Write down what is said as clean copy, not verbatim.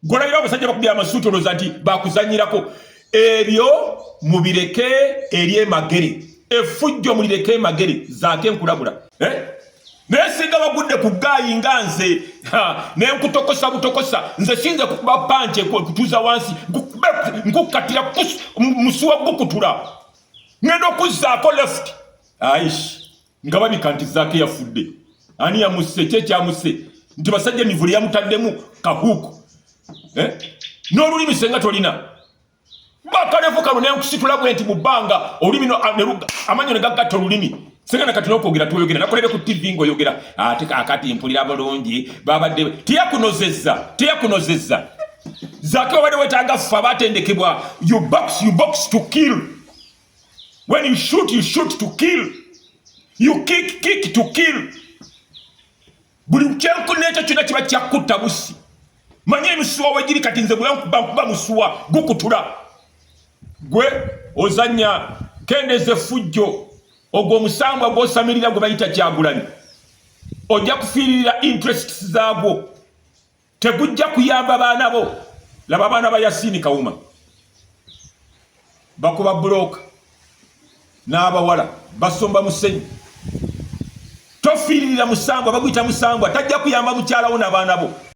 Golayira abasajja bakubya amasuuti olowooza nti bakuzanyirako. Ebyo mubireke eri emagere. Effujjo mulireke emagere zaake enkulabula. Naye singa bagudde ku gaayi nga nze nenkutokosa butokosa nze sinze kukuba panje kutuuza wansi nkukatira musuwa gukutula ngenda okuzzaako left aish nga babika nti zaake yafudde ani yamusse kyekyamusse nti basajja emivule yamutaddemu kahuuku n'olulimi senga tolina bakalefu kano nenkusitula bwe nti mu bbanga olulimi amanyo ne gagatta olulimi senga nakati n'okwogera tuyogera nakolere ku tv ng'oyogera ate kaakati mpulira bulungi babadde teyakunozezza zaake wabadde wetaaga ffe abatendekebwa you box to kill. When you shoot to kill. You kick to kill. Buli kyenku n'ekyo kyonna kiba kyakutta busi. Manye emisuwa wegiri kati nze bwe musuwa gukutula. Gwe ozanya kendeze fujjo ogwo omusango gw'osamirira gwe bayita Kyagulanyi. Ojja kufiirira interests zaagwo. Tegujja kuyamba baana bo. Laba abaana ba Yasini Kawuma. Bakuba buloka. N'abawala basomba musenyi. Tofiirira musango baguyita musango tajja kuyamba mukyala wo n'abaana bo.